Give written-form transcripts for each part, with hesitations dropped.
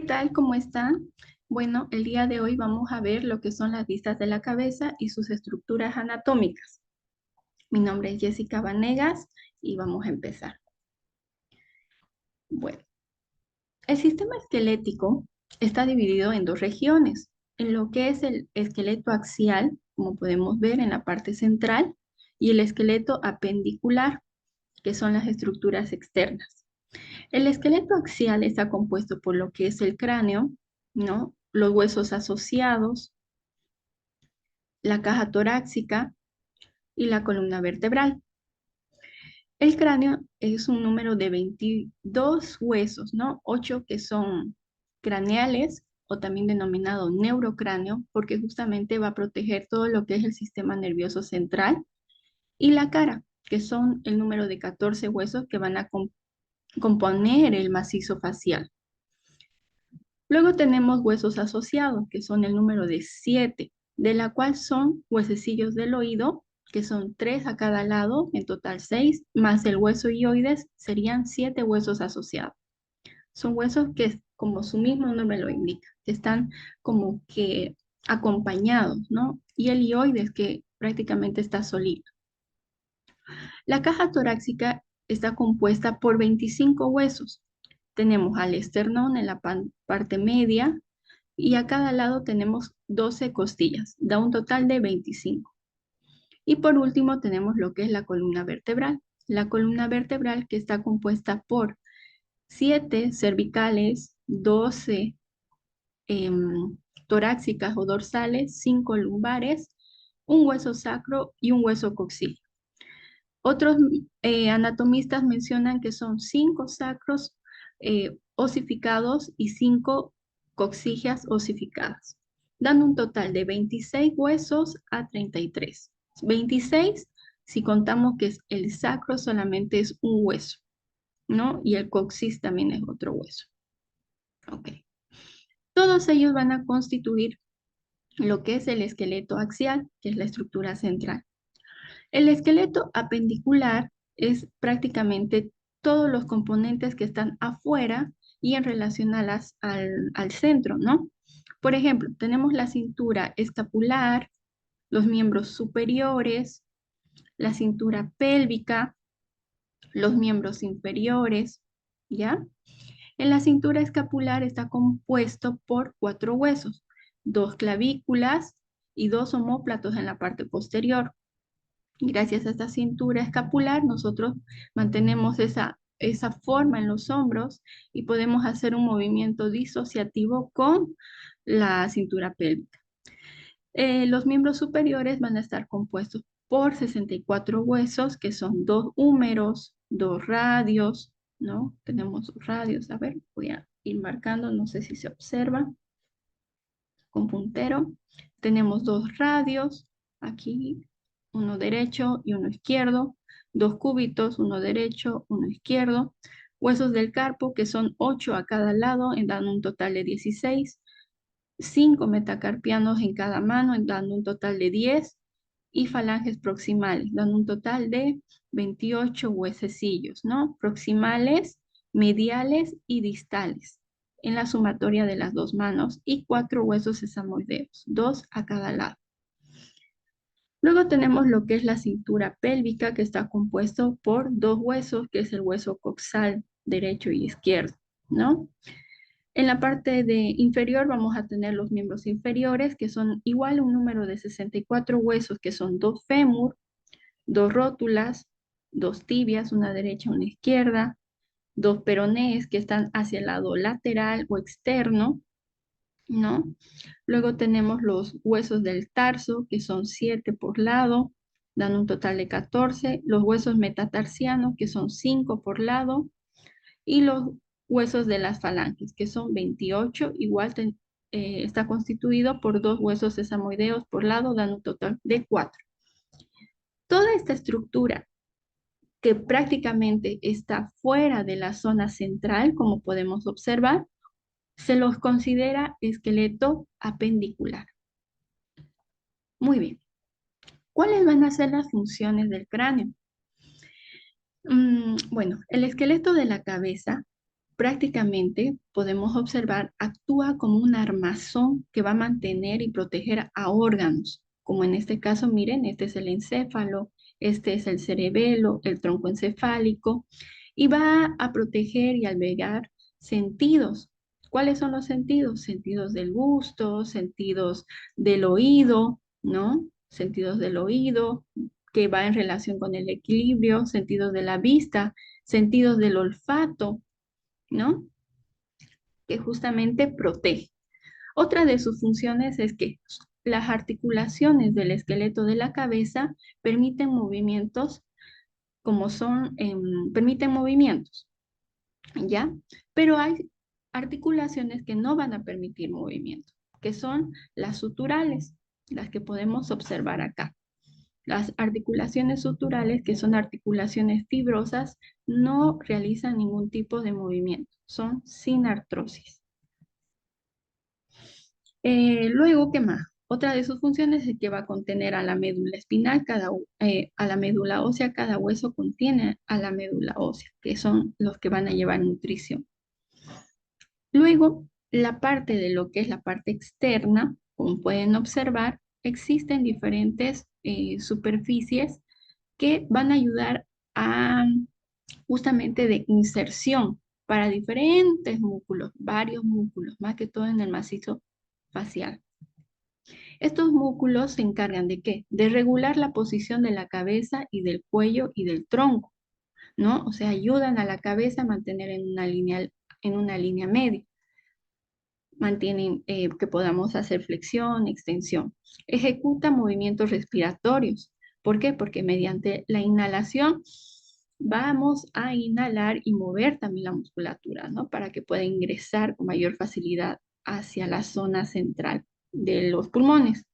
tal? ¿Cómo están? Bueno, el día de hoy vamos a ver lo que son las vistas de la cabeza y sus estructuras anatómicas. Mi nombre es Jessica Vanegas y vamos a empezar. Bueno, el sistema esquelético está dividido en dos regiones, en lo que es el esqueleto axial, como podemos ver en la parte central, y el esqueleto apendicular, que son las estructuras externas. El esqueleto axial está compuesto por lo que es el cráneo, ¿no? Los huesos asociados, la caja torácica y la columna vertebral. El cráneo es un número de 22 huesos, ¿no? 8 que son craneales o también denominado neurocráneo, porque justamente va a proteger todo lo que es el sistema nervioso central, y la cara, que son el número de 14 huesos que van a componer el macizo facial. Luego tenemos huesos asociados, que son el número de 7, de la cual son huesecillos del oído, que son 3 a cada lado, en total 6, más el hueso hioides, serían 7 huesos asociados. Son huesos que, como su mismo nombre lo indica, están como que acompañados, ¿no? Y el hioides que prácticamente está solito. La caja torácica está compuesta por 25 huesos. Tenemos al esternón en la parte media, y a cada lado tenemos 12 costillas, da un total de 25. Y por último tenemos lo que es la columna vertebral. La columna vertebral que está compuesta por 7 cervicales, 12 torácicas o dorsales, 5 lumbares, un hueso sacro y un hueso coxil. Otros anatomistas mencionan que son 5 sacros osificados y 5 coxigias osificadas, dando un total de 26 huesos a 33. 26 si contamos que el sacro solamente es un hueso, ¿no? Y el coxis también es otro hueso. Ok. Todos ellos van a constituir lo que es el esqueleto axial, que es la estructura central. El esqueleto apendicular es prácticamente todos los componentes que están afuera y en relación al centro, ¿no? Por ejemplo, tenemos la cintura escapular, los miembros superiores, la cintura pélvica, los miembros inferiores, ¿ya? En la cintura escapular está compuesto por 4 huesos, 2 clavículas y 2 omóplatos en la parte posterior. Gracias a esta cintura escapular, nosotros mantenemos esa forma en los hombros y podemos hacer un movimiento disociativo con la cintura pélvica. Los miembros superiores van a estar compuestos por 64 huesos, que son 2 húmeros, 2 radios, ¿no? Tenemos radios, a ver, voy a ir marcando, no sé si se observa, con puntero. Tenemos 2 radios, aquí uno derecho y uno izquierdo, 2 cúbitos, uno derecho, uno izquierdo, huesos del carpo que son 8 a cada lado, dando un total de 16, 5 metacarpianos en cada mano, dando un total de 10, y falanges proximales, dando un total de 28 huesecillos, ¿no? Proximales, mediales y distales en la sumatoria de las dos manos, y 4 huesos sesamoideos, 2 a cada lado. Luego tenemos lo que es la cintura pélvica, que está compuesto por 2 huesos, que es el hueso coxal derecho y izquierdo, ¿no? En la parte inferior vamos a tener los miembros inferiores, que son igual un número de 64 huesos, que son 2 fémur, 2 rótulas, 2 tibias, una derecha, una izquierda, 2 peronees que están hacia el lado lateral o externo, ¿no? Luego tenemos los huesos del tarso, que son 7 por lado, dan un total de 14, los huesos metatarsianos, que son 5 por lado, y los huesos de las falanges, que son 28, igual está constituido por 2 huesos sesamoideos por lado, dando un total de 4. Toda esta estructura que prácticamente está fuera de la zona central, como podemos observar, se los considera esqueleto apendicular. Muy bien. ¿Cuáles van a ser las funciones del cráneo? Bueno, el esqueleto de la cabeza prácticamente podemos observar, actúa como un armazón que va a mantener y proteger a órganos, como en este caso, miren, este es el encéfalo, este es el cerebelo, el tronco encefálico, y va a proteger y albergar sentidos. ¿Cuáles son los sentidos? Sentidos del gusto, sentidos del oído, ¿no? Sentidos del oído, que va en relación con el equilibrio, sentidos de la vista, sentidos del olfato, ¿no? Que justamente protege. Otra de sus funciones es que las articulaciones del esqueleto de la cabeza permiten movimientos como son, permiten movimientos, ¿ya? Pero hay articulaciones que no van a permitir movimiento, que son las suturales, las que podemos observar acá. Las articulaciones suturales, que son articulaciones fibrosas, no realizan ningún tipo de movimiento, son sin artrosis. Luego, ¿qué más? Otra de sus funciones es que va a contener a la médula espinal, a la médula ósea, cada hueso contiene a la médula ósea, que son los que van a llevar nutrición. Luego, la parte de lo que es la parte externa, como pueden observar, existen diferentes superficies que van a ayudar a justamente de inserción para diferentes músculos, varios músculos, más que todo en el macizo facial. Estos músculos se encargan de ¿qué? De regular la posición de la cabeza y del cuello y del tronco, ¿no? O sea, ayudan a la cabeza a mantener en una línea media. Mantienen que podamos hacer flexión, extensión. Ejecuta movimientos respiratorios. ¿Por qué? Porque mediante la inhalación vamos a inhalar y mover también la musculatura, ¿no? Para que pueda ingresar con mayor facilidad hacia la zona central de los pulmones.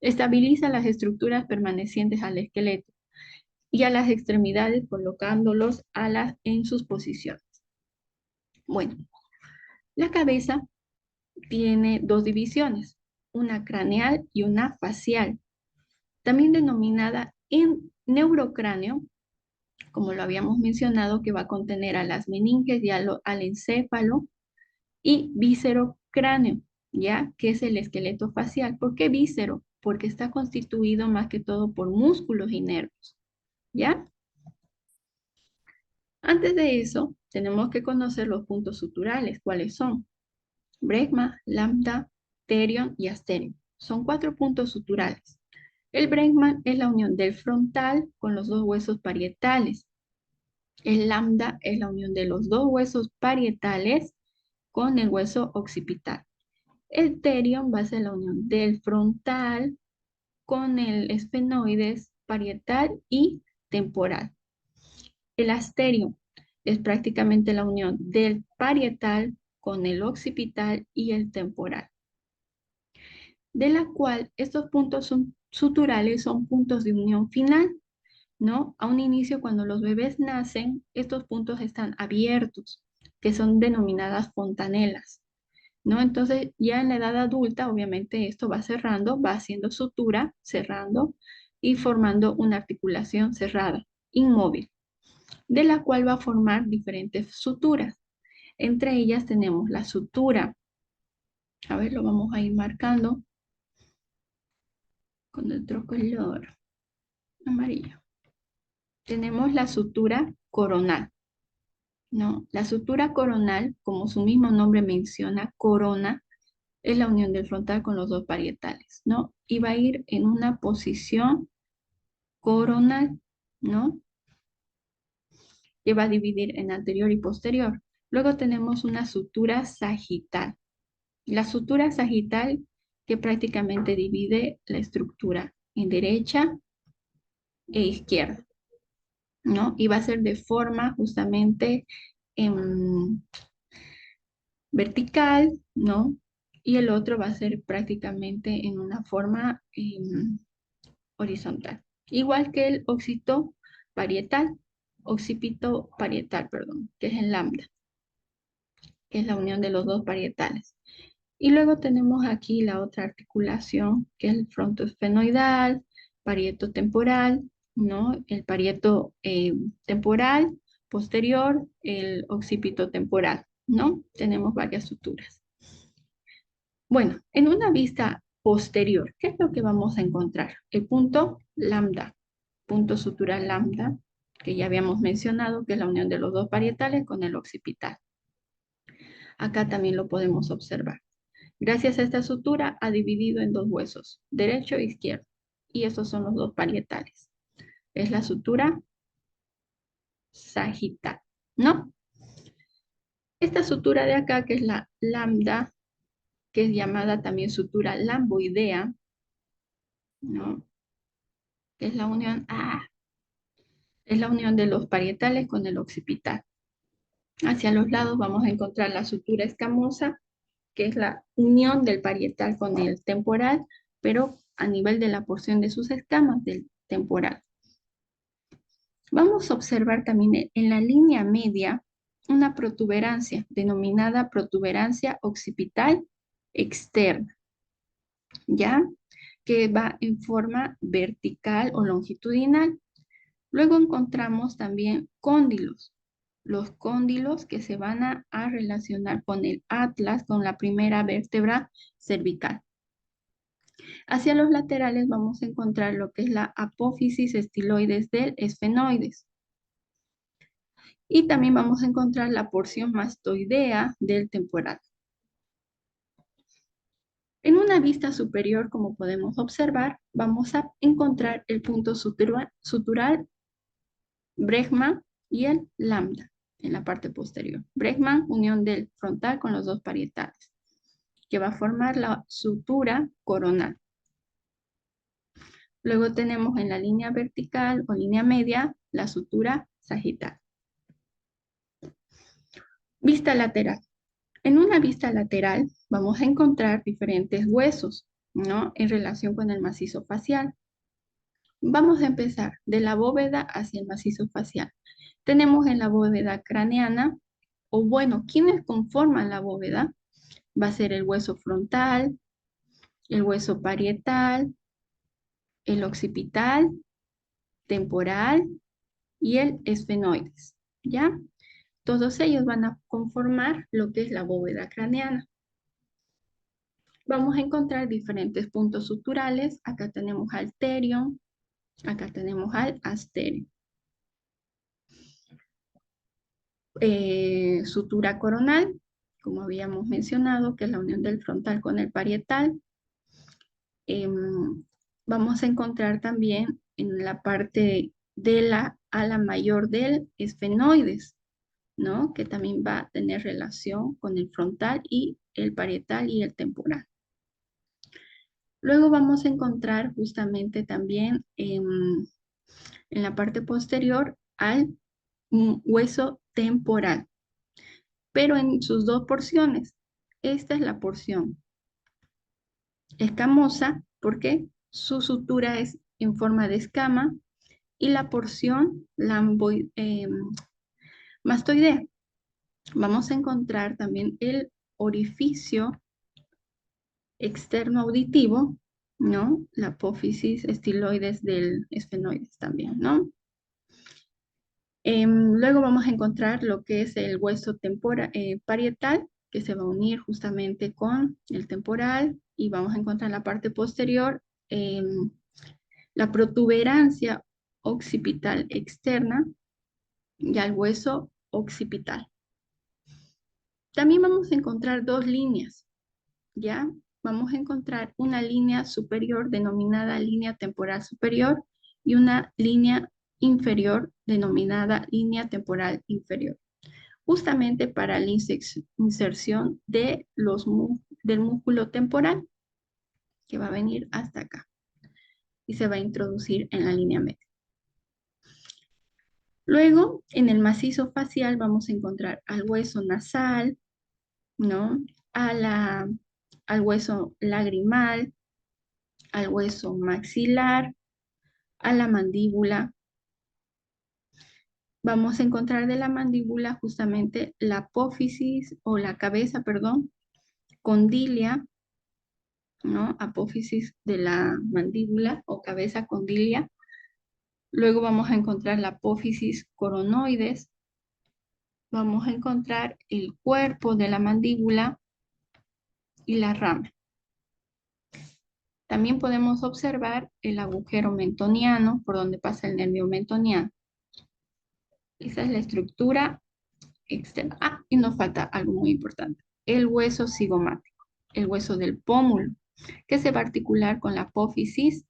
Estabiliza las estructuras permanecientes al esqueleto y a las extremidades colocándolos en sus posiciones. Bueno, la cabeza tiene dos divisiones, una craneal y una facial, también denominada en neurocráneo, como lo habíamos mencionado, que va a contener a las meninges y al encéfalo, y víscero-cráneo, ¿ya? Que es el esqueleto facial. ¿Por qué víscero? Porque está constituido más que todo por músculos y nervios, ¿ya? Antes de eso, tenemos que conocer los puntos suturales. ¿Cuáles son? Brecma, lambda, terion y asterion. Son 4 puntos suturales. El brecma es la unión del frontal con los dos huesos parietales. El lambda es la unión de los dos huesos parietales con el hueso occipital. El terion va a ser la unión del frontal con el esfenoides parietal y temporal. El asterion es prácticamente la unión del parietal con el occipital y el temporal, de la cual estos puntos suturales son puntos de unión final, ¿no? A un inicio, cuando los bebés nacen, estos puntos están abiertos, que son denominadas fontanelas, ¿no? Entonces, ya en la edad adulta, obviamente esto va cerrando, va haciendo sutura, cerrando y formando una articulación cerrada, inmóvil, de la cual va a formar diferentes suturas. Entre ellas tenemos la sutura, a ver, lo vamos a ir marcando con otro color amarillo. Tenemos la sutura coronal, ¿no? La sutura coronal, como su mismo nombre menciona, corona, es la unión del frontal con los dos parietales, ¿no? Y va a ir en una posición coronal, ¿no? Que va a dividir en anterior y posterior. Luego tenemos una sutura sagital. La sutura sagital que prácticamente divide la estructura en derecha e izquierda, ¿no? Y va a ser de forma justamente vertical, ¿no? Y el otro va a ser prácticamente en una forma horizontal. Igual que el occipito parietal, perdón, que es el lambda, que es la unión de los dos parietales. Y luego tenemos aquí la otra articulación, que es el frontoesfenoidal, parieto temporal, ¿no? El parieto temporal posterior, el occipito temporal. ¿no? Tenemos varias suturas. Bueno, en una vista posterior, ¿qué es lo que vamos a encontrar? El punto lambda, punto sutural lambda, que ya habíamos mencionado, que es la unión de los dos parietales con el occipital. Acá también lo podemos observar. Gracias a esta sutura ha dividido en dos huesos, derecho e izquierdo, y esos son los dos parietales. Es la sutura sagital, ¿no? Esta sutura de acá, que es la lambda, que es llamada también sutura lamboidea, ¿no? Que es la unión de los parietales con el occipital. Hacia los lados vamos a encontrar la sutura escamosa, que es la unión del parietal con el temporal, pero a nivel de la porción de sus escamas del temporal. Vamos a observar también en la línea media una protuberancia denominada protuberancia occipital externa, ¿ya? Que va en forma vertical o longitudinal. Luego encontramos también cóndilos, los cóndilos que se van a relacionar con el atlas, con la primera vértebra cervical. Hacia los laterales vamos a encontrar lo que es la apófisis estiloides del esfenoides. Y también vamos a encontrar la porción mastoidea del temporal. En una vista superior, como podemos observar, vamos a encontrar el punto sutural Bregman y el lambda en la parte posterior. Bregman, unión del frontal con los dos parietales, que va a formar la sutura coronal. Luego tenemos en la línea vertical o línea media la sutura sagital. Vista lateral. En una vista lateral vamos a encontrar diferentes huesos, ¿no? En relación con el macizo facial. Vamos a empezar de la bóveda hacia el macizo facial. Tenemos en la bóveda craneana, o bueno, ¿quiénes conforman la bóveda? Va a ser el hueso frontal, el hueso parietal, el occipital, temporal y el esfenoides, ¿ya? Todos ellos van a conformar lo que es la bóveda craneana. Vamos a encontrar diferentes puntos suturales. Acá tenemos al terion, acá tenemos al asterion. Sutura coronal, como habíamos mencionado, que es la unión del frontal con el parietal. Vamos a encontrar también en la parte de la ala mayor del esfenoides, ¿no? Que también va a tener relación con el frontal y el parietal y el temporal. Luego vamos a encontrar justamente también en la parte posterior al hueso temporal, pero en sus dos porciones. Esta es la porción escamosa, porque su sutura es en forma de escama, y la porción mastoidea. Vamos a encontrar también el orificio externo auditivo, ¿no? La apófisis estiloides del esfenoides también, ¿no? Luego vamos a encontrar lo que es el hueso parietal, que se va a unir justamente con el temporal, y vamos a encontrar en la parte posterior la protuberancia occipital externa y al hueso occipital. También vamos a encontrar dos líneas, ¿ya? Vamos a encontrar una línea superior denominada línea temporal superior y una línea inferior denominada línea temporal inferior, justamente para la inserción de del músculo temporal, que va a venir hasta acá y se va a introducir en la línea media. Luego, en el macizo facial vamos a encontrar al hueso nasal, ¿no? Al hueso lagrimal, al hueso maxilar, a la mandíbula. Vamos a encontrar de la mandíbula justamente la apófisis o la cabeza, perdón, condilia, ¿no? Apófisis de la mandíbula o cabeza condilia. Luego vamos a encontrar la apófisis coronoides, vamos a encontrar el cuerpo de la mandíbula y la rama. También podemos observar el agujero mentoniano, por donde pasa el nervio mentoniano. Esa es la estructura externa. Ah, y nos falta algo muy importante. El hueso cigomático, el hueso del pómulo, que se va a articular con la apófisis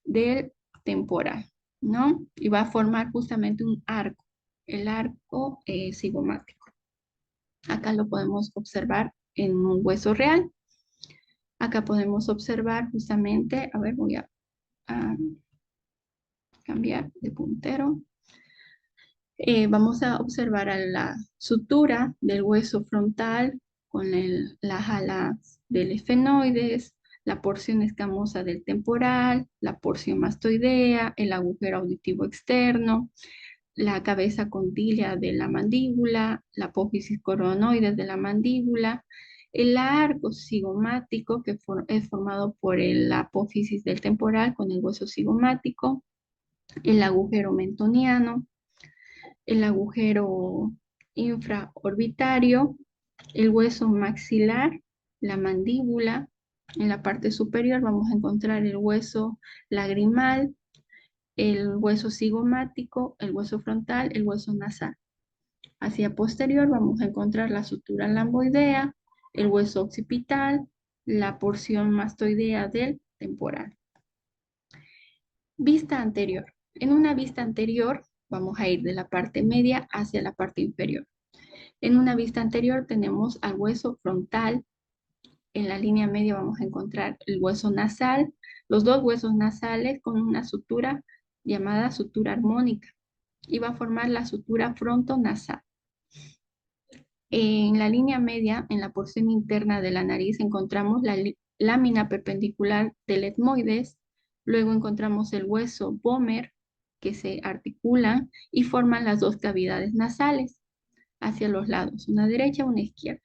del temporal, ¿no? Y va a formar justamente un arco, el arco cigomático. Acá lo podemos observar en un hueso real. Acá podemos observar justamente, a ver, voy a cambiar de puntero. Vamos a observar a la sutura del hueso frontal con las alas del esfenoides, la porción escamosa del temporal, la porción mastoidea, el agujero auditivo externo, la cabeza condylea de la mandíbula, la apófisis coronoides de la mandíbula, el arco cigomático que es formado por la apófisis del temporal con el hueso cigomático, el agujero mentoniano, el agujero infraorbitario, el hueso maxilar, la mandíbula. En la parte superior vamos a encontrar el hueso lagrimal, el hueso cigomático, el hueso frontal, el hueso nasal. Hacia posterior vamos a encontrar la sutura lamboidea, el hueso occipital, la porción mastoidea del temporal. Vista anterior. En una vista anterior vamos a ir de la parte media hacia la parte inferior. En una vista anterior tenemos al hueso frontal. En la línea media vamos a encontrar el hueso nasal, los dos huesos nasales con una sutura llamada sutura armónica y va a formar la sutura frontonasal. En la línea media, en la porción interna de la nariz, encontramos la lámina perpendicular del etmoides, luego encontramos el hueso vomer que se articulan y forman las dos cavidades nasales hacia los lados, una derecha y una izquierda.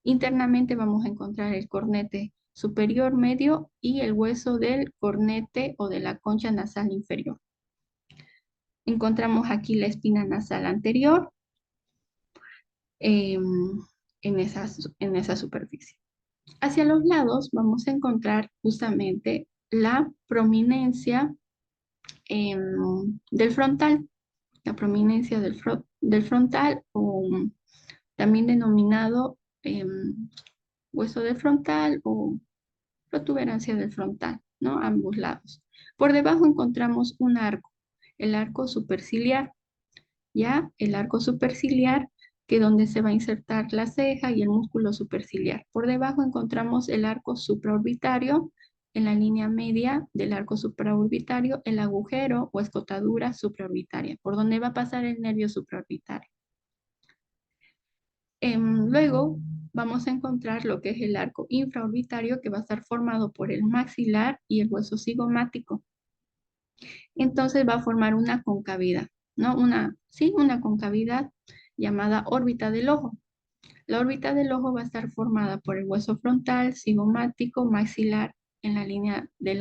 Internamente vamos a encontrar el cornete superior medio y el hueso del cornete o de la concha nasal inferior. Encontramos aquí la espina nasal anterior en esa superficie. Hacia los lados vamos a encontrar justamente la prominencia del frontal, la prominencia del frontal o también denominado hueso del frontal o protuberancia del frontal, ¿no? Ambos lados. Por debajo encontramos un arco, el arco superciliar, ¿ya? El arco superciliar, que donde se va a insertar la ceja y el músculo superciliar. Por debajo encontramos el arco supraorbitario, en la línea media del arco supraorbitario, el agujero o escotadura supraorbitaria, por donde va a pasar el nervio supraorbitario. Luego vamos a encontrar lo que es el arco infraorbitario, que va a estar formado por el maxilar y el hueso cigomático. Entonces va a formar una concavidad, ¿no? Una concavidad llamada órbita del ojo. La órbita del ojo va a estar formada por el hueso frontal, cigomático, maxilar en la línea de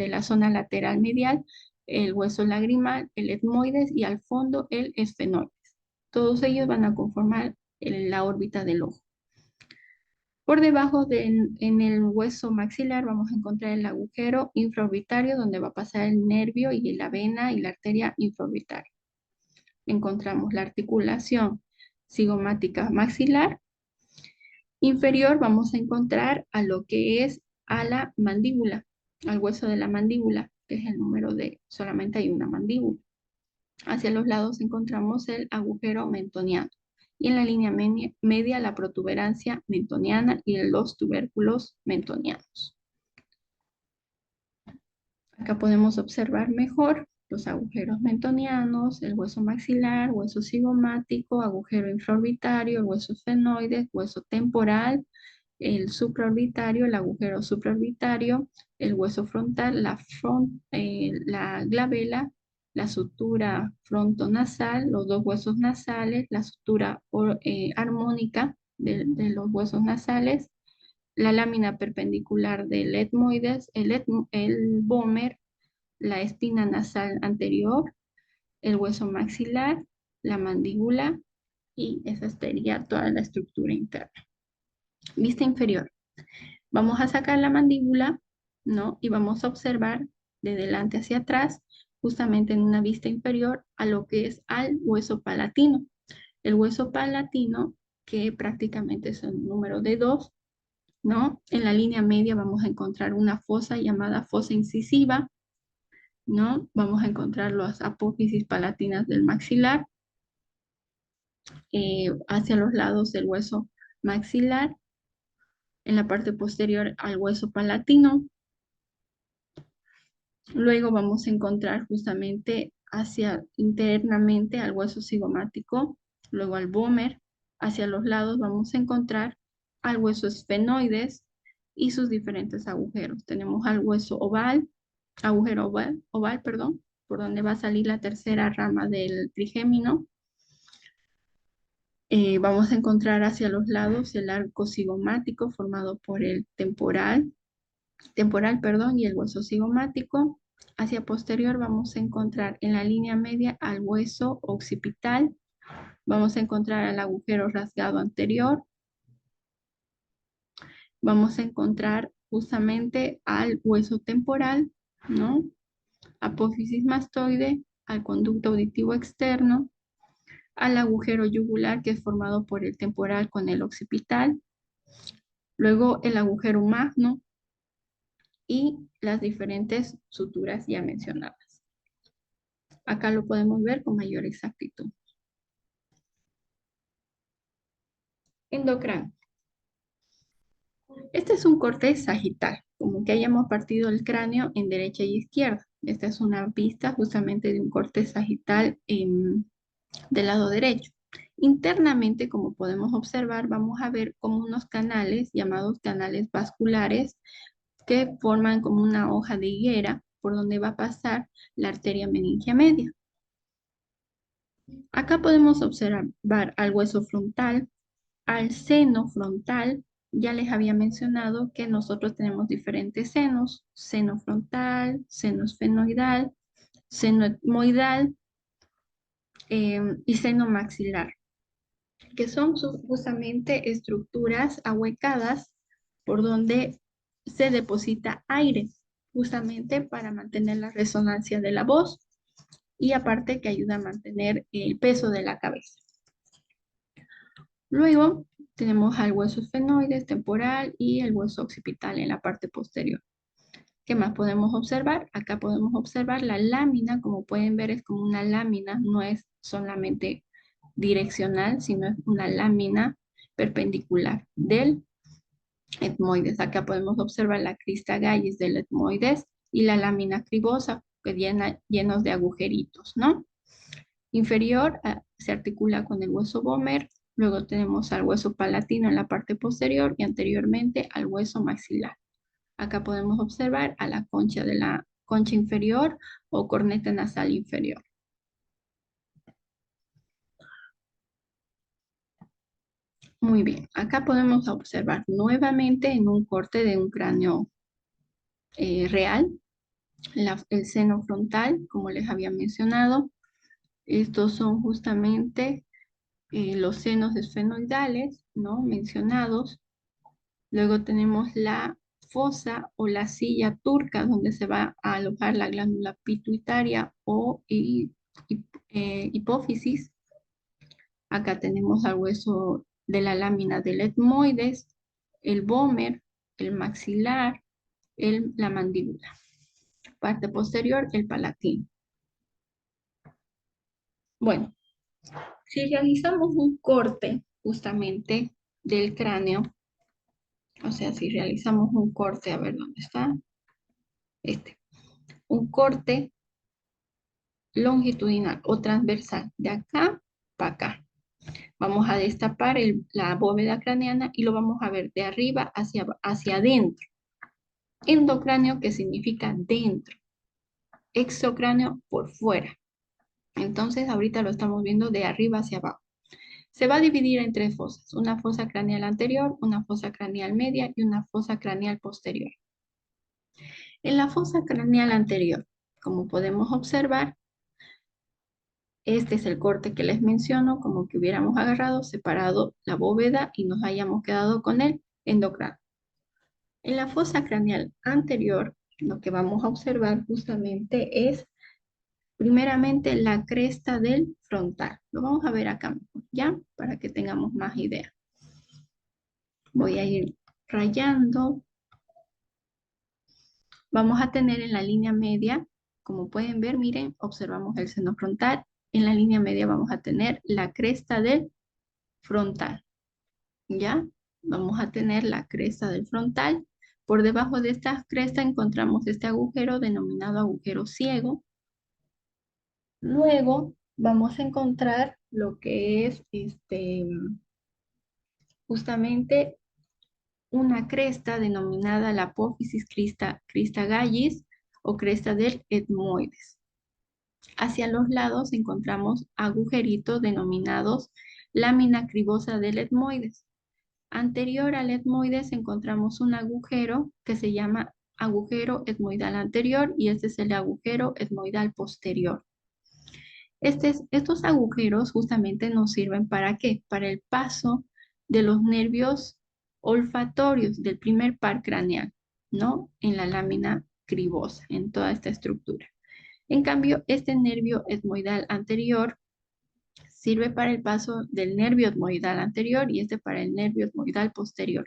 la zona lateral medial, el hueso lagrimal, el etmoides y al fondo el esfenoides. Todos ellos van a conformar la órbita del ojo. Por debajo en el hueso maxilar vamos a encontrar el agujero infraorbitario donde va a pasar el nervio y la vena y la arteria infraorbitaria. Encontramos la articulación cigomática maxilar. Inferior vamos a encontrar a lo que es a la mandíbula, al hueso de la mandíbula, que es el número de, solamente hay una mandíbula. Hacia los lados encontramos el agujero mentoniano y en la línea media la protuberancia mentoniana y los tubérculos mentonianos. Acá podemos observar mejor los agujeros mentonianos, el hueso maxilar, hueso cigomático, agujero infraorbitario, el hueso esfenoide, hueso temporal, el supraorbitario, el agujero supraorbitario, el hueso frontal, la glabela, la sutura frontonasal, los dos huesos nasales, la sutura armónica de los huesos nasales, la lámina perpendicular del etmoides, el vomer, la espina nasal anterior, el hueso maxilar, la mandíbula, Y esa sería toda la estructura interna. Vista inferior. Vamos a sacar la mandíbula, ¿no? Y vamos a observar de delante hacia atrás, justamente en una vista inferior, a lo que es al hueso palatino. El hueso palatino, que prácticamente es un número de 2, ¿no? En la línea media vamos a encontrar una fosa llamada fosa incisiva, ¿no? Vamos a encontrar las apófisis palatinas del maxilar, hacia los lados del hueso maxilar, en la parte posterior al hueso palatino. Luego vamos a encontrar justamente hacia internamente al hueso cigomático, luego al vómer. Hacia los lados vamos a encontrar al hueso esfenoides y sus diferentes agujeros. Tenemos al hueso oval, agujero oval, perdón, por donde va a salir la tercera rama del trigémino. Vamos a encontrar hacia los lados el arco cigomático formado por el temporal, perdón, y el hueso cigomático. Hacia posterior vamos a encontrar en la línea media al hueso occipital. Vamos a encontrar al agujero rasgado anterior. Vamos a encontrar justamente al hueso temporal, ¿no? Apófisis mastoide, al conducto auditivo externo, al agujero yugular que es formado por el temporal con el occipital, luego el agujero magno y las diferentes suturas ya mencionadas. Acá lo podemos ver con mayor exactitud. Endocráneo. Este es un corte sagital, como que hayamos partido el cráneo en derecha y izquierda. Esta es una vista justamente de un corte sagital del lado derecho. Internamente, como podemos observar, vamos a ver como unos canales llamados canales vasculares que forman como una hoja de higuera por donde va a pasar la arteria meningia media. Acá podemos observar al hueso frontal, al seno frontal. Ya les había mencionado que nosotros tenemos diferentes senos: seno frontal, seno esfenoidal, seno etmoidal y seno maxilar, que son justamente estructuras ahuecadas por donde se deposita aire, justamente para mantener la resonancia de la voz y aparte que ayuda a mantener el peso de la cabeza. Luego tenemos al hueso esfenoides temporal y el hueso occipital en la parte posterior. ¿Qué más podemos observar? Acá podemos observar la lámina. Como pueden ver, es como una lámina, no es solamente direccional, sino es una lámina perpendicular del etmoides. Acá podemos observar la crista gallis del etmoides y la lámina cribosa, que llenos de agujeritos, ¿no? Inferior se articula con el hueso vómer, luego tenemos al hueso palatino en la parte posterior y anteriormente al hueso maxilar. Acá podemos observar a la concha de la concha inferior o corneta nasal inferior. Muy bien, acá podemos observar nuevamente en un corte de un cráneo real, el seno frontal, como les había mencionado. Estos son justamente los senos esfenoidales, ¿no? Mencionados. Luego tenemos la fosa o la silla turca, donde se va a alojar la glándula pituitaria o hipófisis. Acá tenemos al hueso de la lámina del etmoides, el vómer, el maxilar, la mandíbula. Parte posterior, el palatino. Bueno, si realizamos un corte justamente del cráneo, o sea, si realizamos un corte, a ver dónde está, un corte longitudinal o transversal, de acá para acá. Vamos a destapar la bóveda craneana y lo vamos a ver de arriba hacia adentro. Endocráneo, que significa dentro. Exocráneo, por fuera. Entonces, ahorita lo estamos viendo de arriba hacia abajo. Se va a dividir en tres fosas: una fosa craneal anterior, una fosa craneal media y una fosa craneal posterior. En la fosa craneal anterior, como podemos observar, Este es el corte que les menciono, como que hubiéramos agarrado, separado la bóveda y nos hayamos quedado con el endocráneo. En la fosa craneal anterior, lo que vamos a observar justamente es, primeramente, la cresta del frontal. Lo vamos a ver acá mejor, ¿ya? Para que tengamos más idea. Voy a ir rayando. Vamos a tener en la línea media, como pueden ver, miren, observamos el seno frontal. En la línea media vamos a tener la cresta del frontal, ¿ya? Vamos a tener la cresta del frontal. Por debajo de esta cresta encontramos este agujero denominado agujero ciego. Luego vamos a encontrar lo que es justamente una cresta denominada la apófisis crista gallis o cresta del etmoides. Hacia los lados encontramos agujeritos denominados lámina cribosa del etmoides. Anterior al etmoides encontramos un agujero que se llama agujero etmoidal anterior y este es el agujero etmoidal posterior. Estos agujeros justamente nos sirven ¿para qué? Para el paso de los nervios olfatorios del primer par craneal, ¿no? En la lámina cribosa, en toda esta estructura. En cambio, este nervio etmoidal anterior sirve para el paso del nervio etmoidal anterior y este para el nervio etmoidal posterior,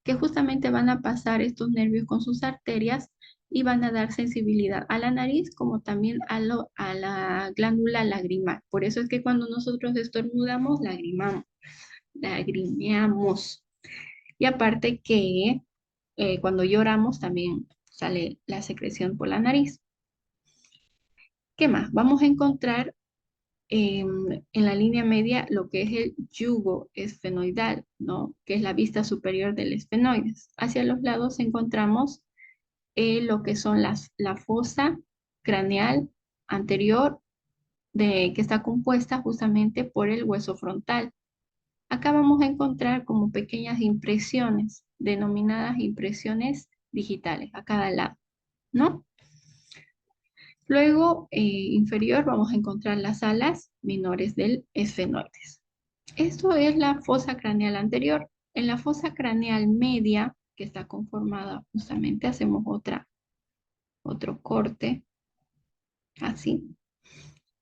que justamente van a pasar estos nervios con sus arterias y van a dar sensibilidad a la nariz como también a la glándula lagrimal. Por eso es que cuando nosotros estornudamos, lagrimeamos. Y aparte que cuando lloramos también sale la secreción por la nariz. ¿Qué más? Vamos a encontrar en la línea media lo que es el yugo esfenoidal, ¿no? Que es la vista superior del esfenoides. Hacia los lados encontramos lo que son la fosa craneal anterior que está compuesta justamente por el hueso frontal. Acá vamos a encontrar como pequeñas impresiones, denominadas impresiones digitales a cada lado, ¿no? Luego, inferior, vamos a encontrar las alas menores del esfenoides. Esto es la fosa craneal anterior. En la fosa craneal media, que está conformada justamente, hacemos otro corte, así.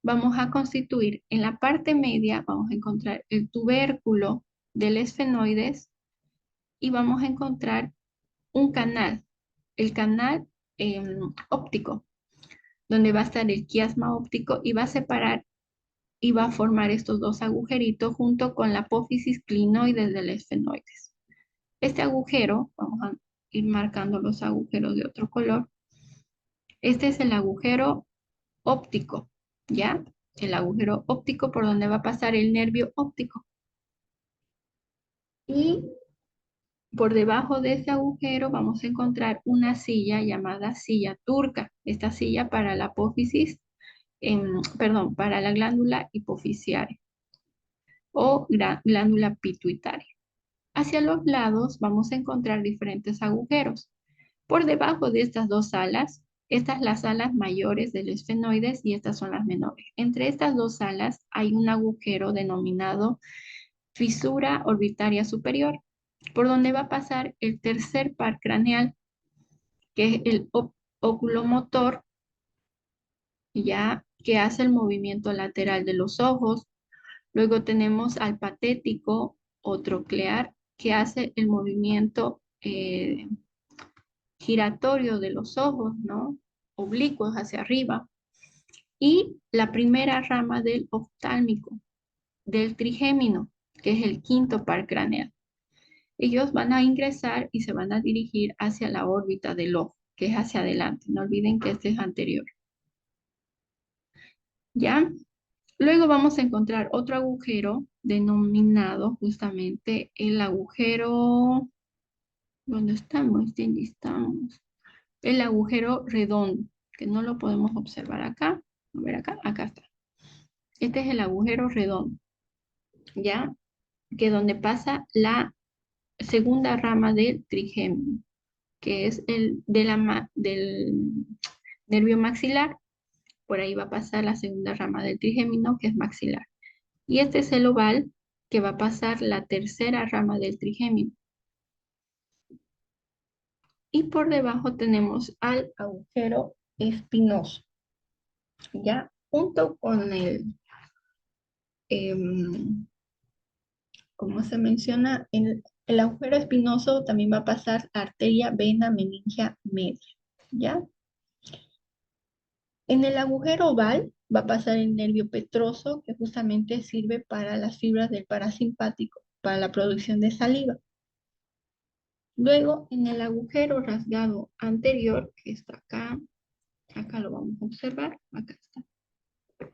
Vamos a constituir en la parte media, vamos a encontrar el tubérculo del esfenoides y vamos a encontrar un canal, el canal óptico, donde va a estar el quiasma óptico y va a separar y va a formar estos dos agujeritos junto con la apófisis clinoide del esfenoides. Este agujero, vamos a ir marcando los agujeros de otro color. Este es el agujero óptico, ¿ya? El agujero óptico por donde va a pasar el nervio óptico. Y por debajo de este agujero vamos a encontrar una silla llamada silla turca. Esta silla para la apófisis, perdón, para la glándula hipofisiaria o glándula pituitaria. Hacia los lados vamos a encontrar diferentes agujeros. Por debajo de estas dos alas, estas las alas mayores del esfenoides y estas son las menores. Entre estas dos alas hay un agujero denominado fisura orbitaria superior, por donde va a pasar el tercer par craneal, que es el oculomotor, ya que hace el movimiento lateral de los ojos. Luego tenemos al patético o troclear, que hace el movimiento giratorio de los ojos, ¿no? Oblicuos hacia arriba. Y la primera rama del oftálmico, del trigémino, que es el quinto par craneal. Ellos van a ingresar y se van a dirigir hacia la órbita del ojo, que es hacia adelante. No olviden que este es anterior. ¿Ya? Luego vamos a encontrar otro agujero denominado justamente el agujero, ¿dónde estamos? ¿Dónde estamos? El agujero redondo, que no lo podemos observar acá. A ver acá, acá está. Este es el agujero redondo, ¿ya? Que donde pasa la segunda rama del trigémino, que es el del nervio maxilar. por ahí va a pasar la segunda rama del trigémino, que es maxilar. Y este es el oval, que va a pasar la tercera rama del trigémino. Y por debajo tenemos al agujero espinoso, ¿ya? Junto con em, como se menciona, el agujero espinoso también va a pasar arteria, vena, meningia media, ¿ya? En el agujero oval va a pasar el nervio petroso, que justamente sirve para las fibras del parasimpático, para la producción de saliva. Luego, en el agujero rasgado anterior, que está acá, acá lo vamos a observar, acá está.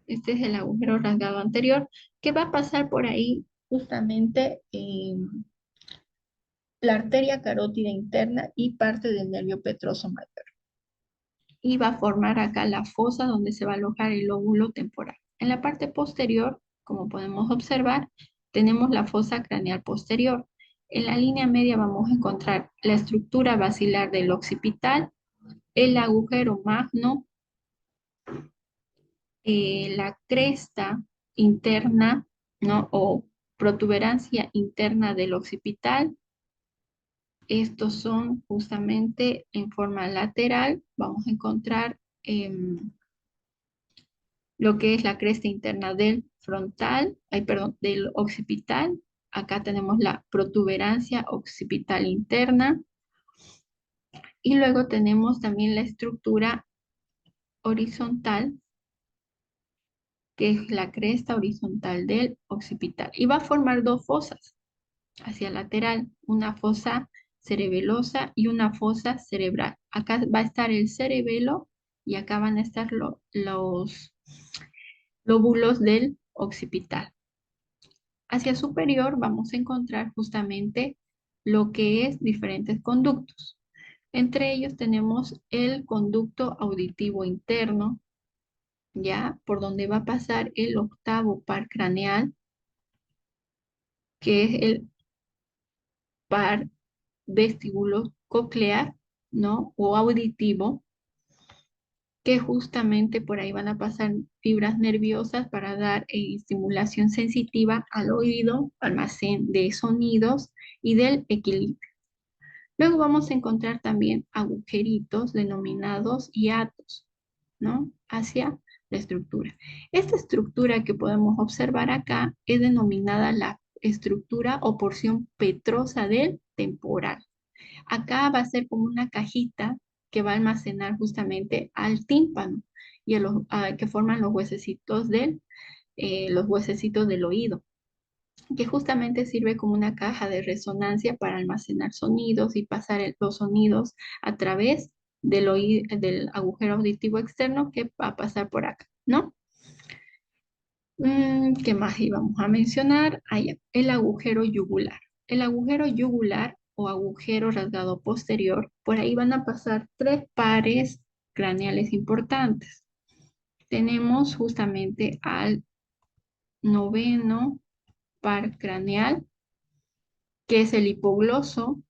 Este es el agujero rasgado anterior, que va a pasar por ahí justamente la arteria carótida interna y parte del nervio petroso mayor. Y va a formar acá la fosa donde se va a alojar el lóbulo temporal. En la parte posterior, como podemos observar, tenemos la fosa craneal posterior. En la línea media vamos a encontrar la estructura basilar del occipital, el agujero magno, la cresta interna, ¿no? O protuberancia interna del occipital. Estos son justamente en forma lateral. Vamos a encontrar lo que es la cresta interna del frontal, perdón, del occipital. Acá tenemos la protuberancia occipital interna. Y luego tenemos también la estructura horizontal, que es la cresta horizontal del occipital. Y va a formar dos fosas hacia lateral, una fosa cerebelosa y una fosa cerebral. Acá va a estar el cerebelo y acá van a estar los lóbulos del occipital. Hacia superior vamos a encontrar justamente lo que es diferentes conductos. Entre ellos tenemos el conducto auditivo interno, ya por donde va a pasar el octavo par craneal, que es el par vestíbulo coclear, ¿no? O auditivo, que justamente por ahí van a pasar fibras nerviosas para dar estimulación sensitiva al oído, almacén de sonidos y del equilibrio. Luego vamos a encontrar también agujeritos denominados hiatos, ¿no? Hacia la estructura. Esta estructura que podemos observar acá es denominada la estructura o porción petrosa del temporal. Acá va a ser como una cajita que va a almacenar justamente al tímpano y que forman los huesecitos del oído, que justamente sirve como una caja de resonancia para almacenar sonidos y pasar los sonidos a través del agujero auditivo externo que va a pasar por acá, ¿no? ¿Qué más íbamos a mencionar? Allá, el agujero yugular. El agujero yugular o agujero rasgado posterior, por ahí van a pasar tres pares craneales importantes. Tenemos justamente al noveno par craneal, que es el hipogloso,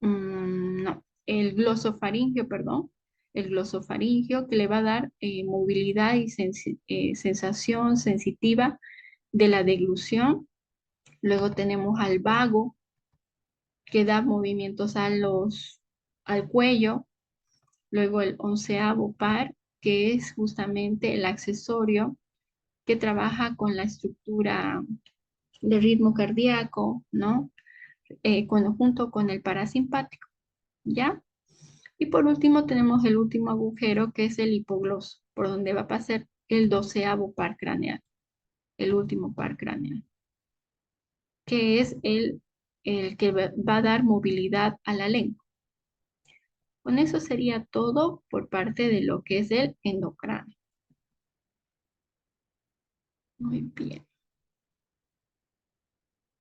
no, el glosofaringio, perdón, el glosofaringio que le va a dar movilidad y sensación sensitiva de la deglución. Luego tenemos al vago, que da movimientos al cuello. Luego el onceavo par, que es justamente el accesorio que trabaja con la estructura de ritmo cardíaco, ¿no? Junto con el parasimpático, ¿ya? Y por último tenemos el último agujero, que es el hipogloso, por donde va a pasar el doceavo par craneal, el último par craneal, que es el que va a dar movilidad a la lengua. Con eso sería todo por parte de lo que es el endocráneo. Muy bien.